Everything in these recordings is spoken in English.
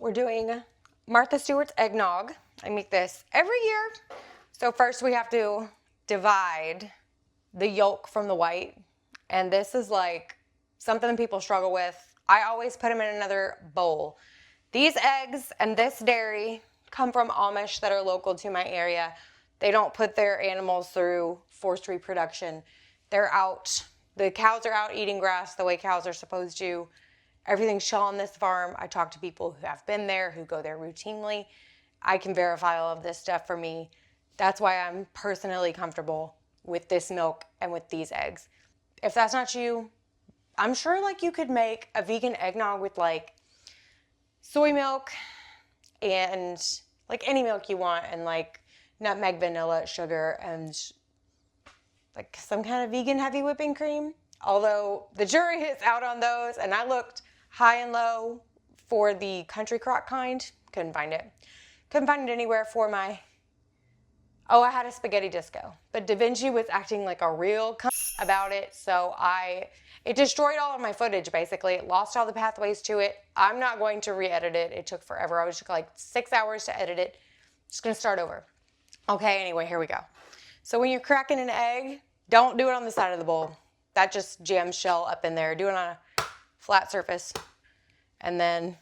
We're doing Martha Stewart's eggnog. I make this every year. So first we have to divide the yolk from the white. And this is like something people struggle with. I always put them in another bowl. These eggs and this dairy come from Amish that are local to my area. They don't put their animals through forced reproduction. They're out. The cows are out eating grass the way cows are supposed to. Everything's shell on this farm. I talk to people who have been there, who go there routinely. I can verify all of this stuff for me. That's why I'm personally comfortable with this milk and with these eggs. If that's not you, I'm sure like you could make a vegan eggnog with like soy milk and like any milk you want and like nutmeg, vanilla, sugar, and like some kind of vegan heavy whipping cream. Although the jury is out on those, and I looked high and low for the country crock kind. Couldn't find it. Couldn't find it anywhere for my... Oh, I had a spaghetti disco. But Da Vinci was acting like a real cunt about it, so it destroyed all of my footage, basically. It lost all the pathways to it. I'm not going to re-edit it. It took forever. It took like 6 hours to edit it. Just gonna start over. Okay, anyway, here we go. So when you're cracking an egg, don't do it on the side of the bowl. That just jams shell up in there. Do it on a flat surface. And then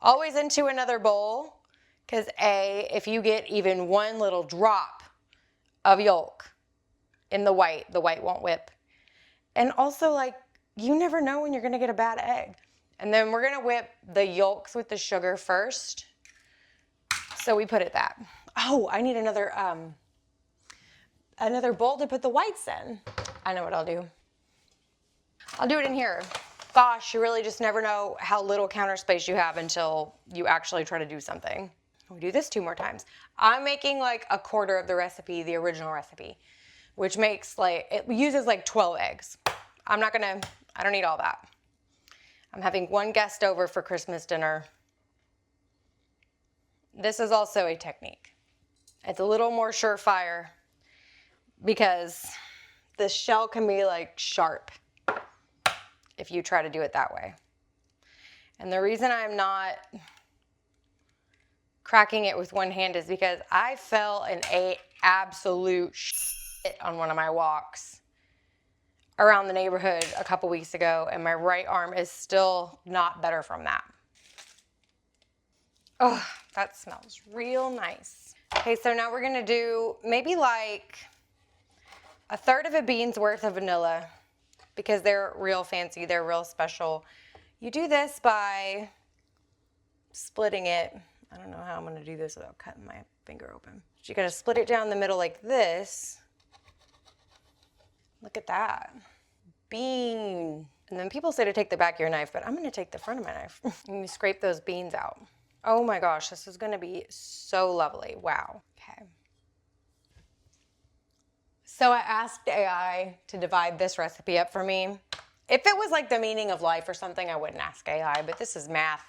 always into another bowl, because if you get even one little drop of yolk in the white won't whip. And also, like, you never know when you're going to get a bad egg. And then we're going to whip the yolks with the sugar first. So we put it that. Oh, I need another bowl to put the whites in. I know what I'll do. I'll do it in here. Gosh, you really just never know how little counter space you have until you actually try to do something. We do this 2 more times. I'm making like a quarter of the recipe, the original recipe, which makes like, it uses like 12 eggs. I don't need all that. I'm having one guest over for Christmas dinner. This is also a technique. It's a little more surefire because the shell can be like sharp if you try to do it that way. And the reason I'm not cracking it with one hand is because I fell in a absolute shit on one of my walks around the neighborhood a couple weeks ago, and my right arm is still not better from that. Oh, that smells real nice. Okay, so now we're gonna do maybe like 1/3 of a bean's worth of vanilla because they're real fancy, they're real special. You do this by splitting it. I don't know how I'm gonna do this without cutting my finger open. So you gotta split it down the middle like this. Look at that. Bean. And then people say to take the back of your knife, but I'm gonna take the front of my knife. And you scrape those beans out. Oh my gosh, this is gonna be so lovely. Wow. Okay. So I asked AI to divide this recipe up for me. If it was like the meaning of life or something, I wouldn't ask AI, but this is math.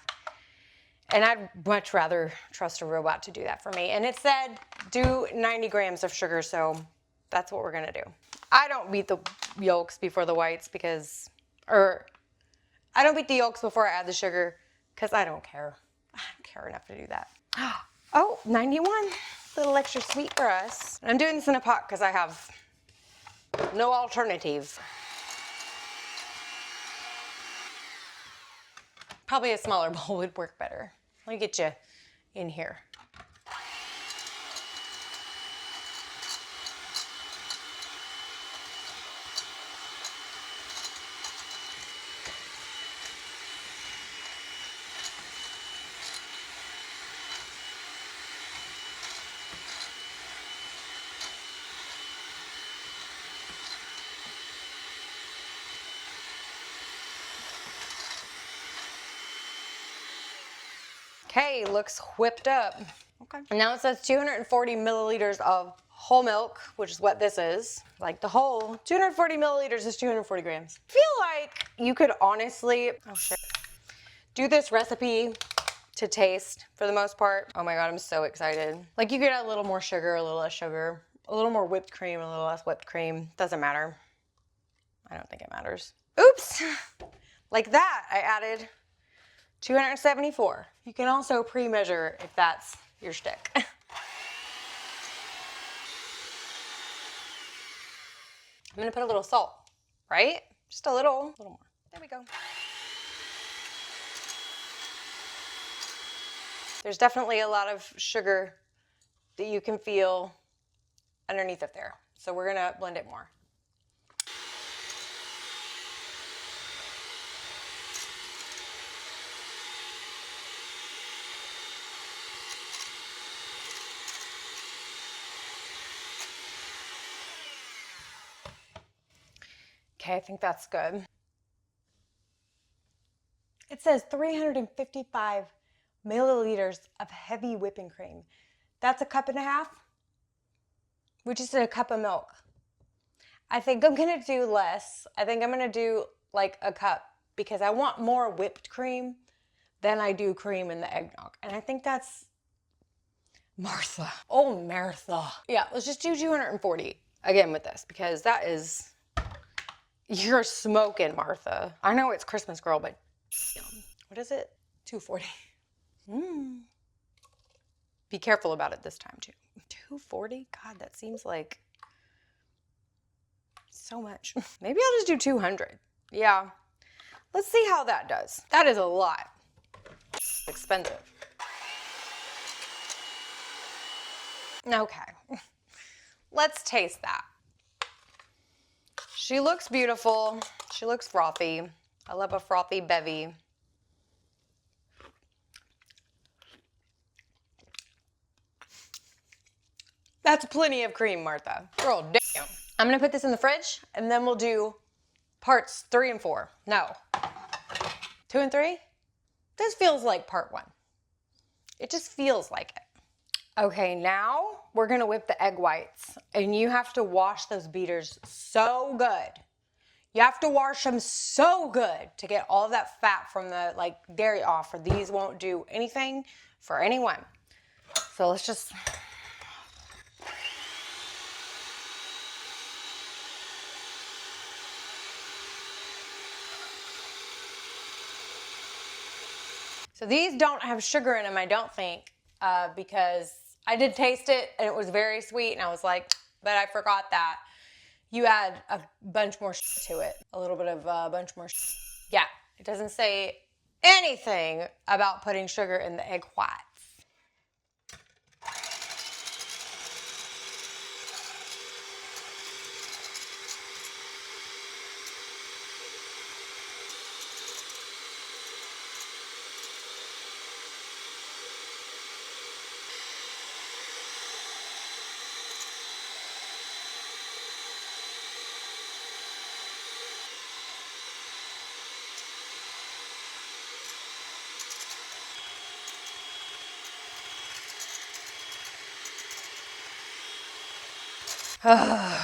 And I'd much rather trust a robot to do that for me. And it said do 90 grams of sugar, so that's what we're gonna do. I don't beat the yolks before the whites I don't beat the yolks before I add the sugar because I don't care. I don't care enough to do that. Oh, 91, a little extra sweet for us. And I'm doing this in a pot because I have no alternative. Probably a smaller bowl would work better. Let me get you in here. Okay, looks whipped up. Okay. And now it says 240 milliliters of whole milk, which is what this is. Like the whole 240 milliliters is 240 grams. I feel like you could honestly, do this recipe to taste for the most part. Oh my God, I'm so excited. Like you could add a little more sugar, a little less sugar, a little more whipped cream, a little less whipped cream. Doesn't matter. I don't think it matters. Oops. Like that, I added 274. You can also pre-measure if that's your shtick. I'm gonna put a little salt, right? Just a little more. There we go. There's definitely a lot of sugar that you can feel underneath it there. So we're gonna blend it more. Okay, I think that's good. It says 355 milliliters of heavy whipping cream. That's a cup and a half. We just did a cup of milk. I think I'm gonna do less. I think I'm gonna do like a cup because I want more whipped cream than I do cream in the eggnog. And I think that's Martha. Oh, Martha. Yeah, let's just do 240 again with this because that is, you're smoking, Martha. I know it's Christmas Girl, but what is it? 240. Be careful about it this time too. 240? God, that seems like so much. Maybe I'll just do 200. Yeah. Let's see how that does. That is a lot. Expensive. Okay. Let's taste that. She looks beautiful. She looks frothy. I love a frothy bevy. That's plenty of cream, Martha. Girl, damn. I'm gonna put this in the fridge and then we'll do parts 3 and 4. No. 2 and 3? This feels like part 1. It just feels like it. Okay, now we're gonna whip the egg whites and you have to wash those beaters so good. You have to wash them so good to get all of that fat from the dairy off, or these won't do anything for anyone. So let's just. So these don't have sugar in them, I don't think, because I did taste it and it was very sweet and I was like, but I forgot that you add a bunch more to it. A little bit of a bunch more. Yeah, it doesn't say anything about putting sugar in the egg whites.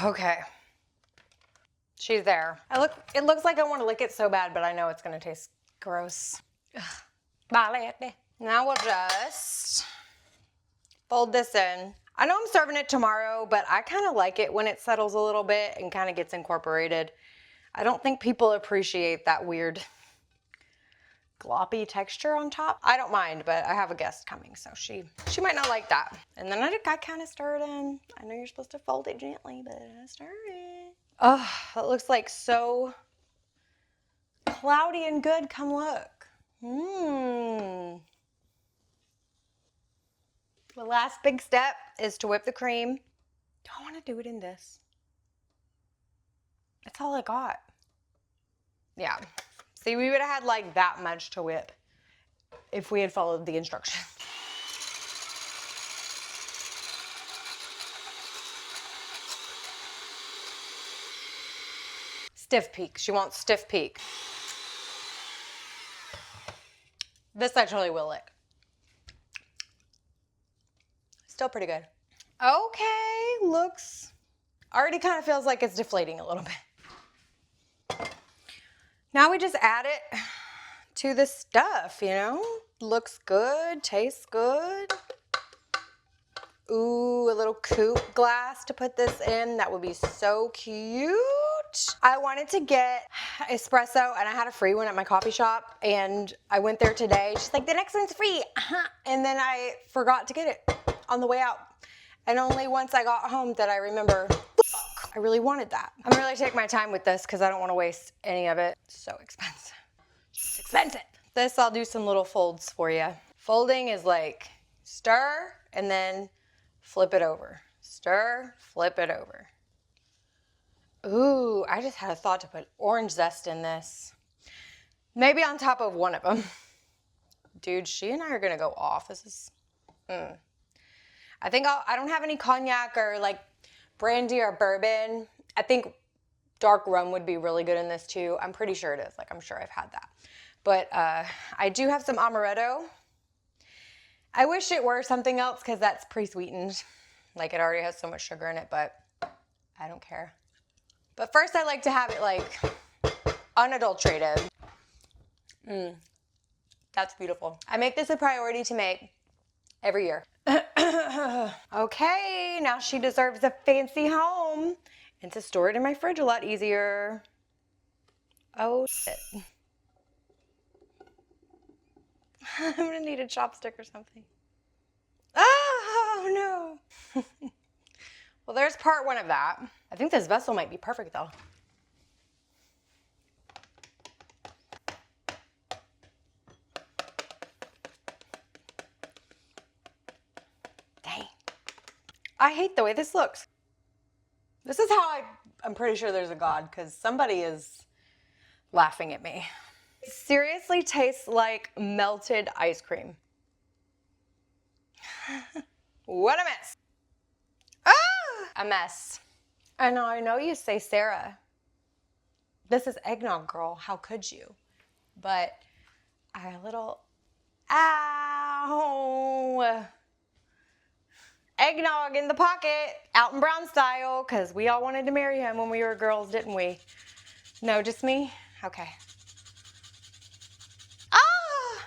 Okay. She's there. It looks like I want to lick it so bad, but I know it's going to taste gross. Now we'll just fold this in. I know I'm serving it tomorrow, but I kind of like it when it settles a little bit and kind of gets incorporated. I don't think people appreciate that weird gloppy texture on top. I don't mind, but I have a guest coming, so she might not like that. And then I kind of stir it in. I know you're supposed to fold it gently, but I stir it. Oh, it looks like so cloudy and good. Come look. The last big step is to whip the cream. Do I want to do it in this? That's all I got. Yeah. See, we would have had that much to whip if we had followed the instructions. Stiff peak. She wants stiff peak. This I totally will lick. Still pretty good. Okay, looks. Already kind of feels like it's deflating a little bit. Now we just add it to the stuff, you know? Looks good, tastes good. Ooh, a little coupe glass to put this in. That would be so cute. I wanted to get espresso, and I had a free one at my coffee shop, and I went there today. She's like, the next one's free. And then I forgot to get it on the way out. And only once I got home did I remember, I really wanted that. I'm gonna really take my time with this because I don't want to waste any of it. It's so expensive. It's expensive. This, I'll do some little folds for you. Folding is like stir and then flip it over. Stir, flip it over. Ooh, I just had a thought to put orange zest in this. Maybe on top of one of them. Dude, she and I are gonna go off. This is, I think I don't have any cognac or like brandy or bourbon. I think dark rum would be really good in this too. I'm pretty sure it is. Like, I'm sure I've had that. But I do have some amaretto. I wish it were something else because that's pre-sweetened. Like, it already has so much sugar in it, but I don't care. But first I like to have it like unadulterated. That's beautiful. I make this a priority to make every year. Okay, now she deserves a fancy home and to store it in my fridge a lot easier. Oh shit. I'm gonna need a chopstick or something. Oh no. Well, there's part one of that. I think this vessel might be perfect though. Dang. I hate the way this looks. This is how I'm pretty sure there's a God, because somebody is laughing at me. It seriously tastes like melted ice cream. What a mess. Ah! A mess. And I know you say, Sarah, this is eggnog, girl. How could you? But I a little, ow. Eggnog in the pocket, Alton Brown style, because we all wanted to marry him when we were girls, didn't we? No, just me? Okay. Ah!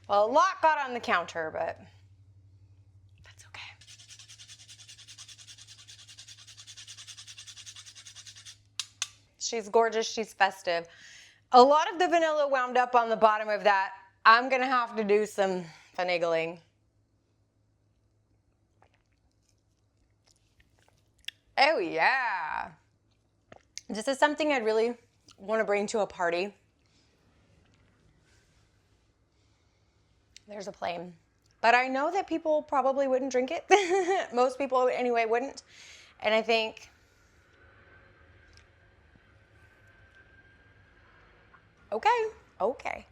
Well, a lot got on the counter, but that's okay. She's gorgeous, she's festive. A lot of the vanilla wound up on the bottom of that. I'm gonna have to do some finagling. Oh yeah. This is something I'd really want to bring to a party. There's a plane. But I know that people probably wouldn't drink it. Most people anyway wouldn't. And I think, okay.